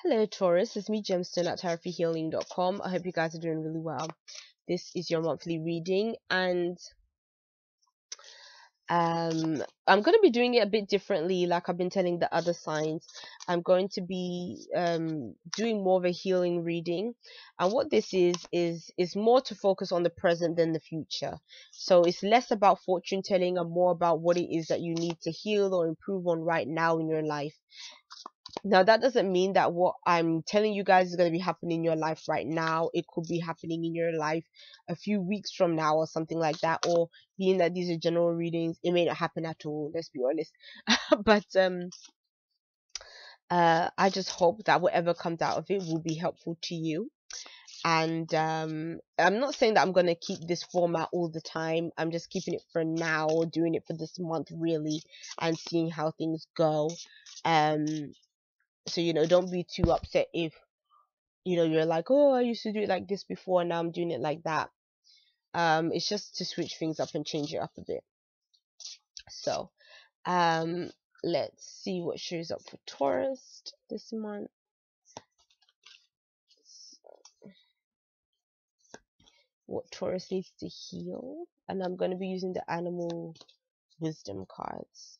Hello Taurus, it's me Gemstone at tarothealing.com. I hope you guys are doing really well. This is your monthly reading, and I'm going to be doing it a bit differently, like I've been telling the other signs. I'm going to be doing more of a healing reading, and what this is more to focus on the present than the future. So it's less about fortune telling and more about what it is that you need to heal or improve on right now in your life. Now, that doesn't mean that what I'm telling you guys is going to be happening in your life right now. It could be happening in your life a few weeks from now or something like that. Or being that these are general readings, it may not happen at all. Let's be honest. But I just hope that whatever comes out of it will be helpful to you. And I'm not saying that I'm going to keep this format all the time. I'm just keeping it for now, or doing it for this month really, and seeing how things go. So don't be too upset if you're like, oh, I used to do it like this before and now I'm doing it like that. It's just to switch things up and change it up a bit. So let's see what shows up for Taurus this month. What Taurus needs to heal, and I'm going to be using the animal wisdom cards.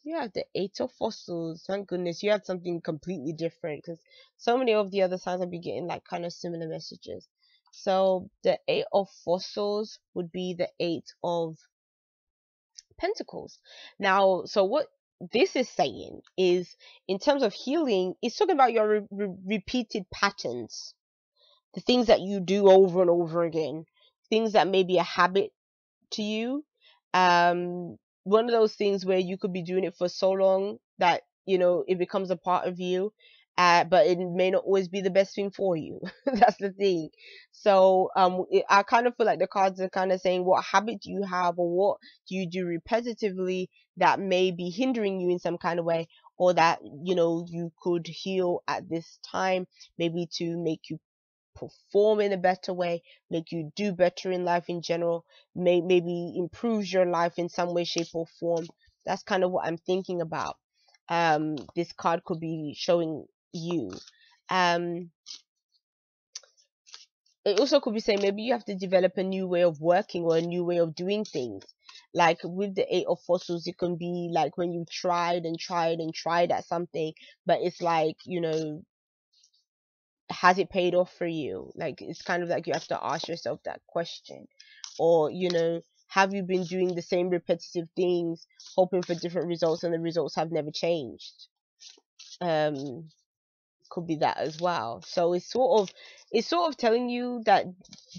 You have the Eight of Fossils. Thank goodness you had something completely different, because so many of the other signs I'll be getting like kind of similar messages. So the Eight of Fossils would be the Eight of Pentacles. Now, so what this is saying is, in terms of healing, it's talking about your repeated patterns, the things that you do over and over again, things that may be a habit to you. One of those things where you could be doing it for so long that it becomes a part of you, but it may not always be the best thing for you. That's the thing. So I kind of feel like the cards are kind of saying, what habit do you have, or what do you do repetitively that may be hindering you in some kind of way, or that you could heal at this time, maybe to make you perform in a better way, make you do better in life in general, maybe improves your life in some way, shape, or form. That's kind of what I'm thinking about. This card could be showing you. It also could be saying maybe you have to develop a new way of working or a new way of doing things. Like with the Eight of Fossils, it can be like when you tried and tried and tried at something, but it's like, has it paid off for you? Like, it's kind of like you have to ask yourself that question. Or have you been doing the same repetitive things, hoping for different results, and the results have never changed? Could be that as well. So it's sort of telling you that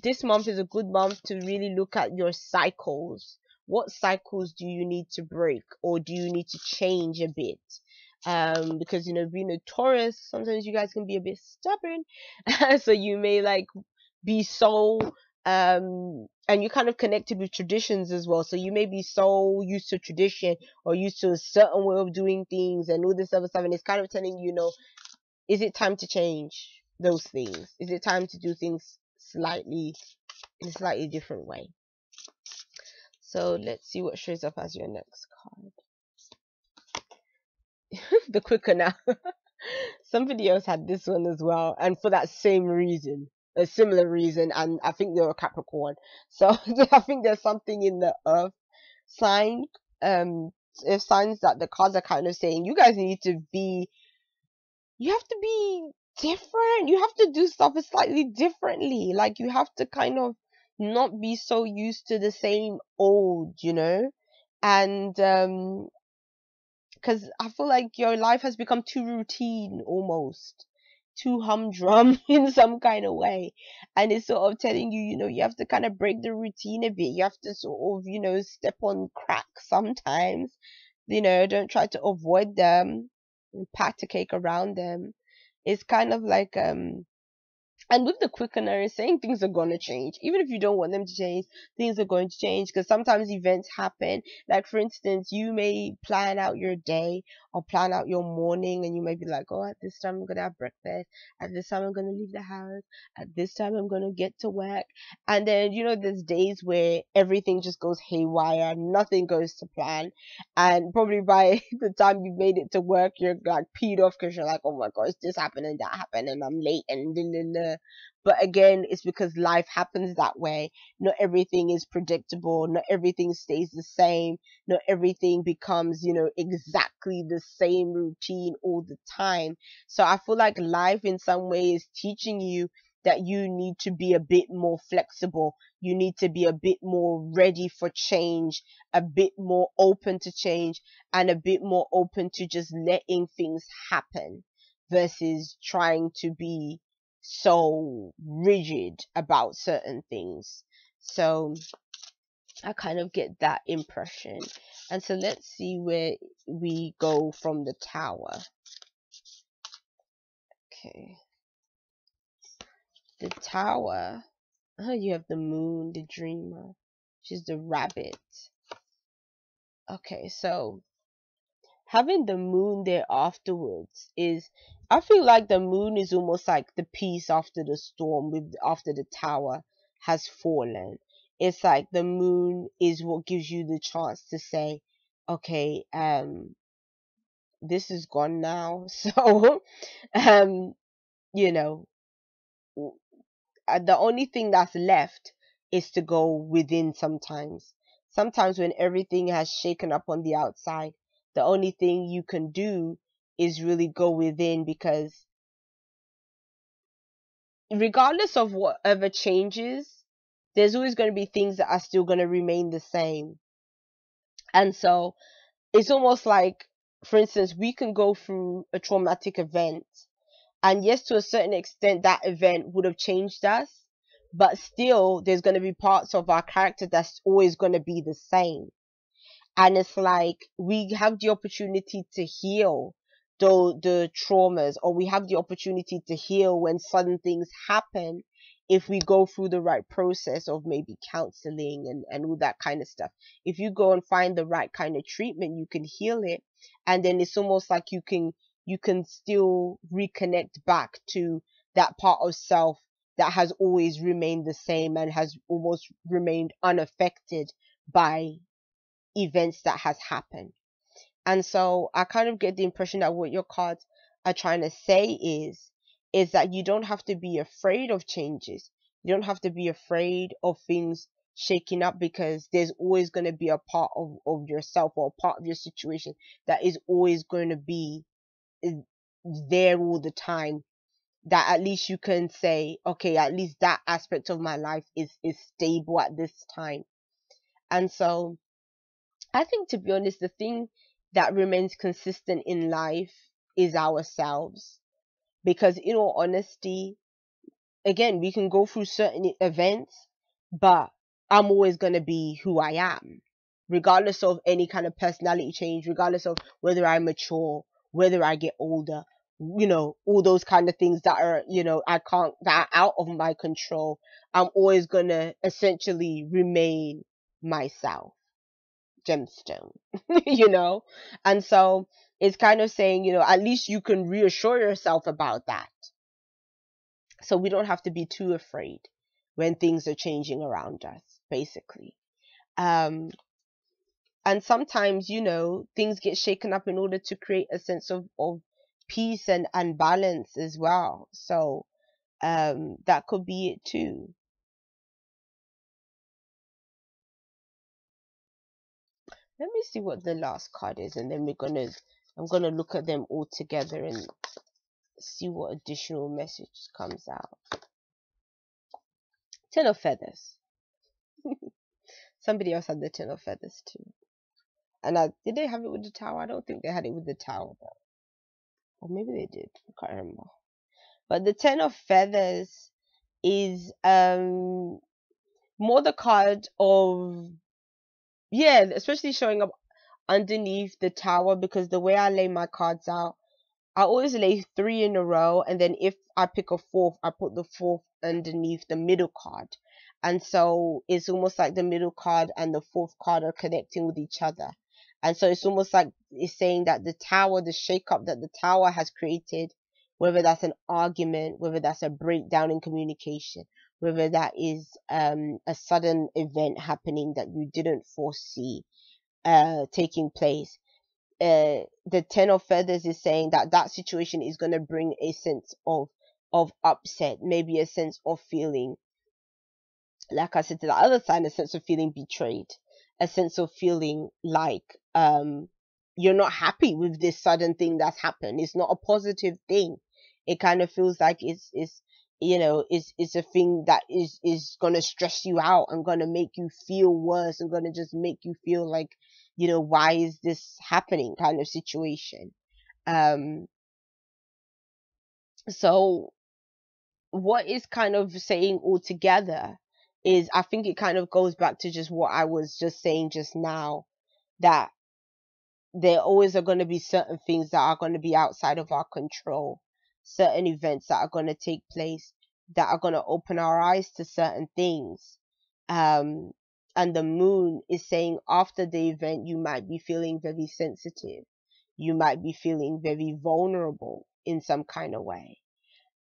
this month is a good month to really look at your cycles. What cycles do you need to break, or do you need to change a bit? Because being a Taurus, sometimes you guys can be a bit stubborn. So you may like be so and you're kind of connected with traditions as well, so you may be so used to tradition or used to a certain way of doing things and all this other stuff, and it's kind of telling is it time to change those things? Is it time to do things in a slightly different way? So let's see what shows up as your next card. The quicker now. Somebody else had this one as well, and for that same reason, a similar reason, and I think they're a Capricorn. So I think there's something in the earth sign, signs that the cards are kind of saying you guys need to be, you have to be different. You have to do stuff slightly differently. Like, you have to kind of not be so used to the same old, and because I feel like your life has become too routine, almost too humdrum in some kind of way, and it's sort of telling you, you have to kind of break the routine a bit. You have to sort of, step on cracks sometimes. Don't try to avoid them, pat the cake around them. It's kind of like And with the quickener, it's saying things are going to change. Even if you don't want them to change, things are going to change, because sometimes events happen. Like, for instance, you may plan out your day or plan out your morning, and you may be like, oh, at this time I'm going to have breakfast. At this time I'm going to leave the house. At this time I'm going to get to work. And then, there's days where everything just goes haywire, nothing goes to plan. And probably by the time you've made it to work, you're like peed off because you're like, oh my gosh, this happened and that happened, and I'm late and blah, blah, blah. But again, it's because life happens that way. Not everything is predictable. Not everything stays the same. Not everything becomes, exactly the same routine all the time. So I feel like life in some way is teaching you that you need to be a bit more flexible. You need to be a bit more ready for change, a bit more open to change, and a bit more open to just letting things happen versus trying to be so rigid about certain things. So I kind of get that impression. And so let's see where we go from the tower. Okay. The tower. You have the moon, the dreamer. She's the rabbit. Okay, so having the moon there afterwards is, I feel like the moon is almost like the peace after the storm, with after the tower has fallen. It's like the moon is what gives you the chance to say, okay, this is gone now. So um you know the only thing that's left is to go within. Sometimes when everything has shaken up on the outside, the only thing you can do is really go within, because regardless of whatever changes, there's always going to be things that are still going to remain the same. And so it's almost like, for instance, we can go through a traumatic event, and yes, to a certain extent that event would have changed us, but still there's going to be parts of our character that's always going to be the same. And it's like we have the opportunity to heal the traumas, or we have the opportunity to heal when sudden things happen, if we go through the right process of maybe counseling and all that kind of stuff. If you go and find the right kind of treatment, you can heal it. And then it's almost like you can still reconnect back to that part of self that has always remained the same and has almost remained unaffected by events that has happened. And so I kind of get the impression that what your cards are trying to say is that you don't have to be afraid of changes. You don't have to be afraid of things shaking up, because there's always going to be a part of yourself, or a part of your situation, that is always going to be there all the time. That at least you can say, okay, at least that aspect of my life is stable at this time. And so I think, to be honest, the thing that remains consistent in life is ourselves. Because, in all honesty, again, we can go through certain events, but I'm always going to be who I am, regardless of any kind of personality change, regardless of whether I mature, whether I get older, all those kind of things that are, that are out of my control. I'm always going to essentially remain myself, gemstone. you know and so it's kind of saying, at least you can reassure yourself about that, so we don't have to be too afraid when things are changing around us, basically. um and sometimes, things get shaken up in order to create a sense of peace and balance as well. So that could be it too. Let me see what the last card is, and then I'm gonna look at them all together and see what additional message comes out. Ten of Feathers. Somebody else had the Ten of Feathers too. And did they have it with the Tower? I don't think they had it with the Tower, though. Or maybe they did. I can't remember. But the Ten of Feathers is more the card of, yeah, especially showing up underneath the Tower, because the way I lay my cards out, I always lay three in a row, and then if I pick a fourth, I put the fourth underneath the middle card. And so it's almost like the middle card and the fourth card are connecting with each other. And so it's almost like it's saying that the tower, the shakeup that the tower has created, whether that's an argument, whether that's a breakdown in communication, whether that is a sudden event happening that you didn't foresee taking place, the Ten of Feathers is saying that that situation is going to bring a sense of upset, maybe a sense of feeling, like I said to the other side, a sense of feeling betrayed, a sense of feeling like you're not happy with this sudden thing that's happened. It's not a positive thing. It kind of feels like it's it's a thing that is gonna stress you out and gonna make you feel worse and gonna just make you feel like, why is this happening kind of situation. Um so what is kind of saying altogether is, I think it kind of goes back to just what I was just saying just now, that there always are going to be certain things that are going to be outside of our control, certain events that are going to take place that are going to open our eyes to certain things. Um, and the moon is saying after the event, you might be feeling very sensitive. You might be feeling very vulnerable in some kind of way.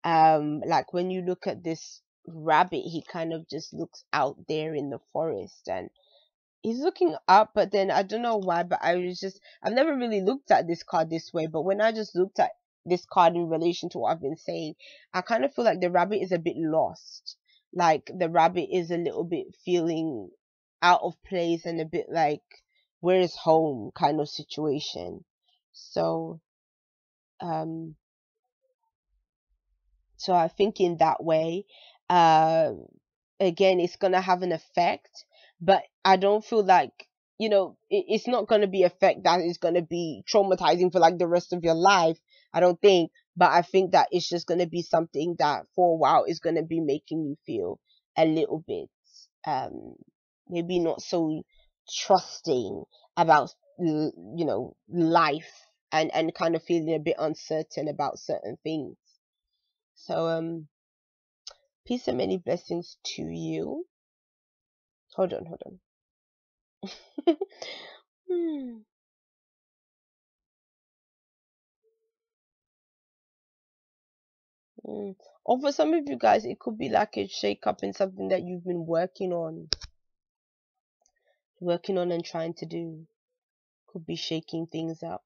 Like when you look at this rabbit, he kind of just looks out there in the forest and he's looking up, but then I don't know why, but I've never really looked at this card this way, but when I just looked at this card in relation to what I've been saying, I kind of feel like the rabbit is a bit lost. Like the rabbit is a little bit feeling out of place and a bit like, where is home kind of situation. So, um, so I think in that way, uh, again, it's gonna have an effect, but I don't feel like, it's not gonna be effect that is gonna be traumatizing for like the rest of your life. I don't think, but I think that it's just gonna be something that for a while is gonna be making you feel a little bit, um, maybe not so trusting about, life, and kind of feeling a bit uncertain about certain things. So, peace and many blessings to you. Hold on. Hmm. Mm. Or for some of you guys, it could be like a shake up in something that you've been working on and trying to do. Could be shaking things up.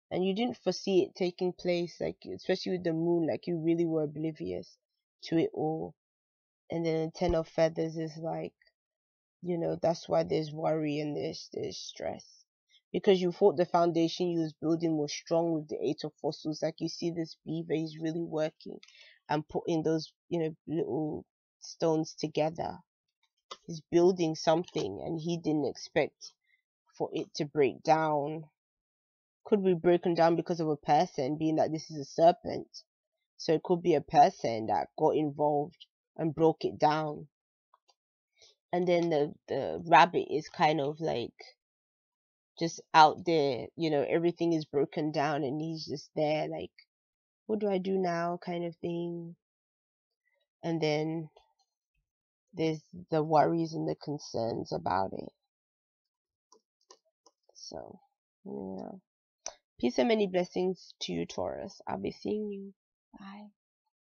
And you didn't foresee it taking place, like, especially with the moon, like you really were oblivious to it all. And then the Ten of Feathers is like, that's why there's worry and there's stress, because you thought the foundation you was building was strong with the Eight of Fossils. Like you see this beaver, he's really working and putting those little stones together. He's building something and he didn't expect for it to break down. Could be broken down because of a person, being that this is a serpent, so it could be a person that got involved and broke it down. And then the rabbit is kind of like just out there, everything is broken down and he's just there like, what do I do now kind of thing. And then there's the worries and the concerns about it. So, yeah. Peace and many blessings to you, Taurus. I'll be seeing you. Bye.